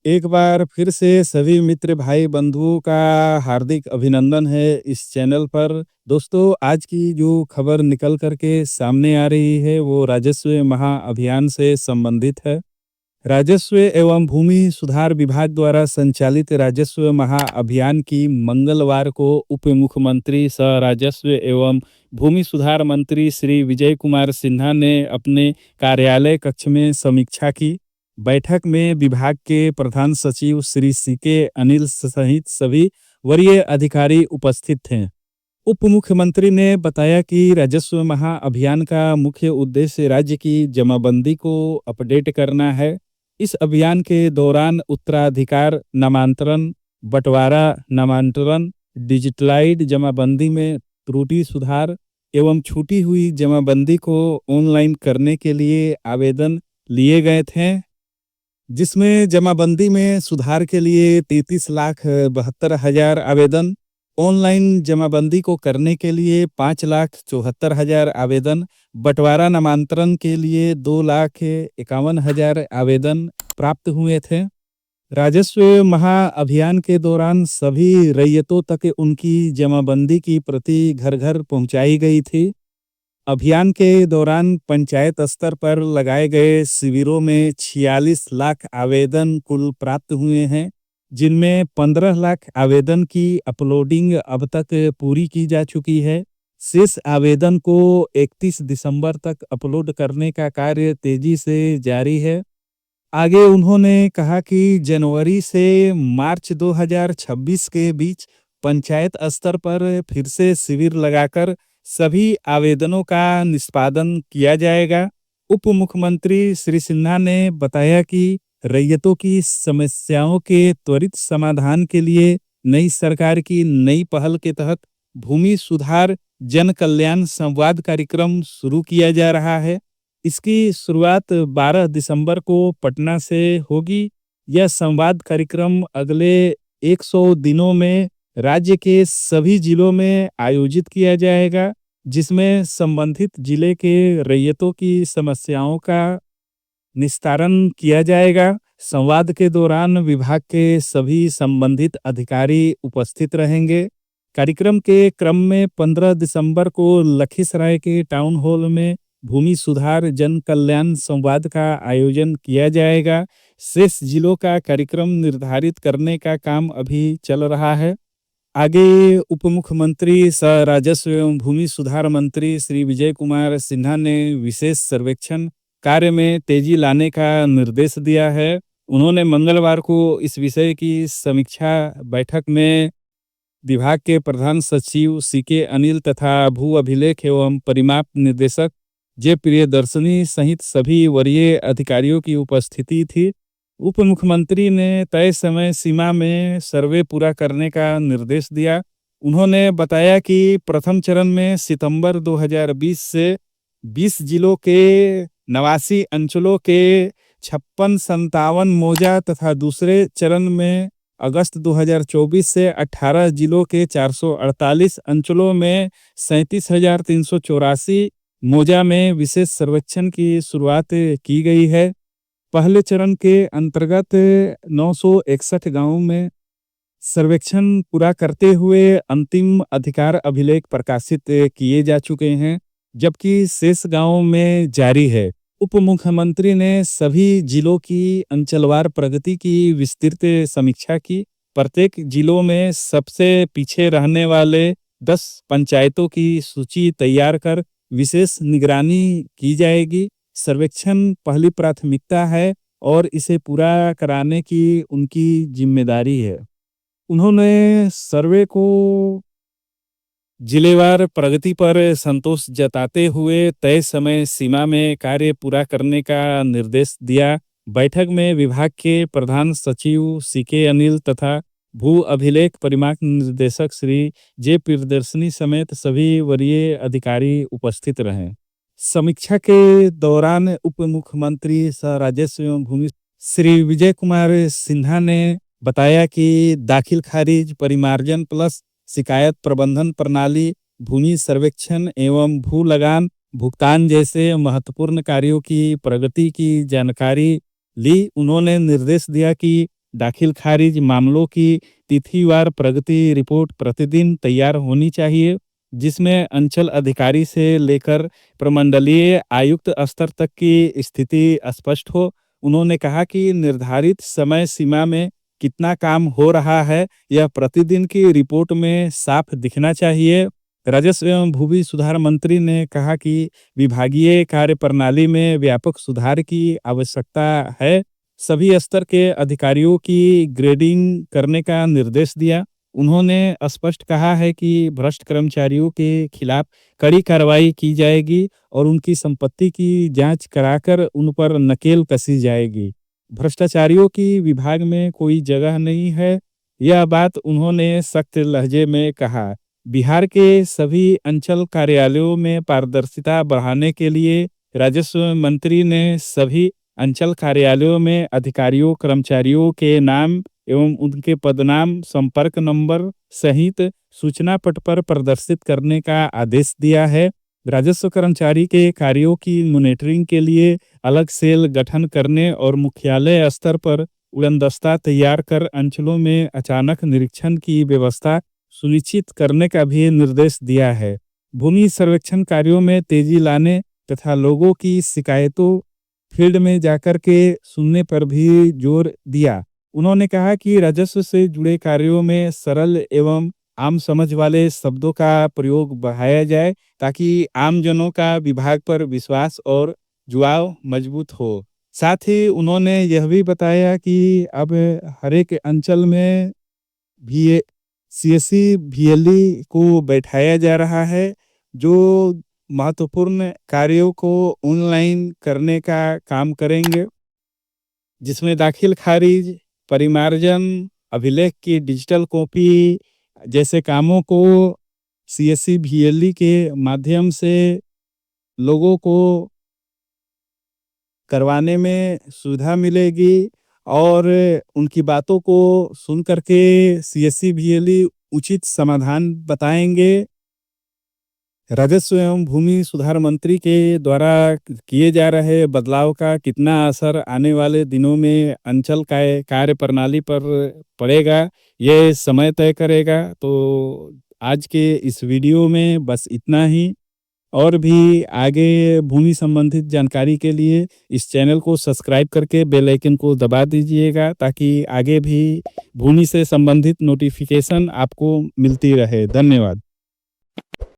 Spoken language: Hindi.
एक बार फिर से सभी मित्र भाई बंधुओं का हार्दिक अभिनंदन है इस चैनल पर। दोस्तों, आज की जो खबर निकल कर के सामने आ रही है वो राजस्व महाअभियान से संबंधित है। राजस्व एवं भूमि सुधार विभाग द्वारा संचालित राजस्व महाअभियान की मंगलवार को उप मुख्यमंत्री सह राजस्व एवं भूमि सुधार मंत्री श्री विजय कुमार सिन्हा ने अपने कार्यालय कक्ष में समीक्षा की। बैठक में विभाग के प्रधान सचिव श्री सीके अनिल सहित सभी वरीय अधिकारी उपस्थित थे। उप मुख्यमंत्री ने बताया कि राजस्व महाअभियान का मुख्य उद्देश्य राज्य की जमाबंदी को अपडेट करना है। इस अभियान के दौरान उत्तराधिकार नामांतरण, बंटवारा नामांतरण, डिजिटलाइज्ड जमाबंदी में त्रुटि सुधार एवं छूटी हुई जमाबंदी को ऑनलाइन करने के लिए आवेदन लिए गए थे, जिसमें जमाबंदी में सुधार के लिए 33,72,000 आवेदन, ऑनलाइन जमाबंदी को करने के लिए 5,74,000 आवेदन, बंटवारा नामांतरण के लिए 2,51,000 आवेदन प्राप्त हुए थे। राजस्व महाअभियान के दौरान सभी रैयतों तक उनकी जमाबंदी की प्रति घर घर पहुंचाई गई थी। अभियान के दौरान पंचायत स्तर पर लगाए गए शिविरों में 46 लाख आवेदन कुल प्राप्त हुए हैं, जिनमें 15 लाख आवेदन की अपलोडिंग अब तक पूरी की जा चुकी है। शेष आवेदन को 31 दिसंबर तक अपलोड करने का कार्य तेजी से जारी है। आगे उन्होंने कहा कि जनवरी से मार्च 2026 के बीच पंचायत स्तर पर फिर से शिविर लगाकर सभी आवेदनों का निष्पादन किया जाएगा। उप मुख्यमंत्री श्री सिन्हा ने बताया कि रैयतों की समस्याओं के त्वरित समाधान के लिए नई सरकार की नई पहल के तहत भूमि सुधार जन कल्याण संवाद कार्यक्रम शुरू किया जा रहा है। इसकी शुरुआत 12 दिसंबर को पटना से होगी। यह संवाद कार्यक्रम अगले 100 दिनों में राज्य के सभी जिलों में आयोजित किया जाएगा, जिसमें संबंधित जिले के रैयतों की समस्याओं का निस्तारण किया जाएगा। संवाद के दौरान विभाग के सभी संबंधित अधिकारी उपस्थित रहेंगे। कार्यक्रम के क्रम में 15 दिसंबर को लखीसराय के टाउन हॉल में भूमि सुधार जन कल्याण संवाद का आयोजन किया जाएगा। शेष जिलों का कार्यक्रम निर्धारित करने का काम अभी चल रहा है। आगे उप मुख्यमंत्री सह राजस्व एवं भूमि सुधार मंत्री श्री विजय कुमार सिन्हा ने विशेष सर्वेक्षण कार्य में तेजी लाने का निर्देश दिया है। उन्होंने मंगलवार को इस विषय की समीक्षा बैठक में विभाग के प्रधान सचिव सीके अनिल तथा भू अभिलेख एवं परिमाप निर्देशक जे प्रियदर्शनी सहित सभी वरीय अधिकारियों की उपस्थिति थी। उप मुख्यमंत्री ने तय समय सीमा में सर्वे पूरा करने का निर्देश दिया। उन्होंने बताया कि प्रथम चरण में सितंबर 2020 से 20 जिलों के 89 अंचलों के 56-57 मौजा तथा दूसरे चरण में अगस्त 2024 से 18 जिलों के 448 अंचलों में 37,384 मौजा में विशेष सर्वेक्षण की शुरुआत की गई है। पहले चरण के अंतर्गत 961 गांवों में सर्वेक्षण पूरा करते हुए अंतिम अधिकार अभिलेख प्रकाशित किए जा चुके हैं, जबकि शेष गांवों में जारी है। उप मुख्यमंत्री ने सभी जिलों की अंचलवार प्रगति की विस्तृत समीक्षा की। प्रत्येक जिलों में सबसे पीछे रहने वाले 10 पंचायतों की सूची तैयार कर विशेष निगरानी की जाएगी। सर्वेक्षण पहली प्राथमिकता है और इसे पूरा कराने की उनकी जिम्मेदारी है। उन्होंने सर्वे को जिलेवार प्रगति पर संतोष जताते हुए तय समय सीमा में कार्य पूरा करने का निर्देश दिया। बैठक में विभाग के प्रधान सचिव सीके अनिल तथा भू अभिलेख परिमाप निर्देशक श्री जे प्रियदर्शनी समेत सभी वरीय अधिकारी उपस्थित रहे। समीक्षा के दौरान उप मुख्यमंत्री सह राजस्व एवं भूमि श्री विजय कुमार सिन्हा ने बताया कि दाखिल खारिज, परिमार्जन प्लस शिकायत प्रबंधन प्रणाली, भूमि सर्वेक्षण एवं भू लगान भुगतान जैसे महत्वपूर्ण कार्यों की प्रगति की जानकारी ली। उन्होंने निर्देश दिया कि दाखिल खारिज मामलों की तिथिवार प्रगति रिपोर्ट प्रतिदिन तैयार होनी चाहिए, जिसमें अंचल अधिकारी से लेकर प्रमंडलीय आयुक्त स्तर तक की स्थिति स्पष्ट हो। उन्होंने कहा कि निर्धारित समय सीमा में कितना काम हो रहा है, यह प्रतिदिन की रिपोर्ट में साफ दिखना चाहिए। राजस्व एवं भूमि सुधार मंत्री ने कहा कि विभागीय कार्य प्रणाली में व्यापक सुधार की आवश्यकता है। सभी स्तर के अधिकारियों की ग्रेडिंग करने का निर्देश दिया। उन्होंने स्पष्ट कहा है कि भ्रष्ट कर्मचारियों के खिलाफ कड़ी कार्रवाई की जाएगी और उनकी संपत्ति की जांच कराकर उन पर नकेल कसी जाएगी। भ्रष्टाचारियों की विभाग में कोई जगह नहीं है, यह बात उन्होंने सख्त लहजे में कहा। बिहार के सभी अंचल कार्यालयों में पारदर्शिता बढ़ाने के लिए राजस्व मंत्री ने सभी अंचल कार्यालयों में अधिकारियों कर्मचारियों के नाम एवं उनके पदनाम संपर्क नंबर सहित सूचना पट पर प्रदर्शित करने का आदेश दिया है। राजस्व कर्मचारी के कार्यों की मॉनिटरिंग के लिए अलग सेल गठन करने और मुख्यालय स्तर पर उड़नदस्ता तैयार कर अंचलों में अचानक निरीक्षण की व्यवस्था सुनिश्चित करने का भी निर्देश दिया है। भूमि सर्वेक्षण कार्यों में तेजी लाने तथा लोगों की शिकायतों फील्ड में जाकर के सुनने पर भी जोर दिया। उन्होंने कहा कि राजस्व से जुड़े कार्यों में सरल एवं आम समझ वाले शब्दों का प्रयोग बढ़ाया जाए, ताकि आमजनों का विभाग पर विश्वास और जुड़ाव मजबूत हो। साथ ही उन्होंने यह भी बताया कि अब हर एक अंचल में भी सीएससी VLE को बैठाया जा रहा है, जो महत्वपूर्ण कार्यों को ऑनलाइन करने का काम करेंगे, जिसमें दाखिल खारिज, परिमार्जन, अभिलेख की डिजिटल कॉपी जैसे कामों को सीएससी VLE के माध्यम से लोगों को करवाने में सुविधा मिलेगी और उनकी बातों को सुन करके सीएससी VLE उचित समाधान बताएंगे। राजस्व एवं भूमि सुधार मंत्री के द्वारा किए जा रहे बदलाव का कितना असर आने वाले दिनों में अंचल कार्य प्रणाली पर पड़ेगा, ये समय तय करेगा। तो आज के इस वीडियो में बस इतना ही। और भी आगे भूमि संबंधित जानकारी के लिए इस चैनल को सब्सक्राइब करके बेल आइकन को दबा दीजिएगा, ताकि आगे भी भूमि से संबंधित नोटिफिकेशन आपको मिलती रहे। धन्यवाद।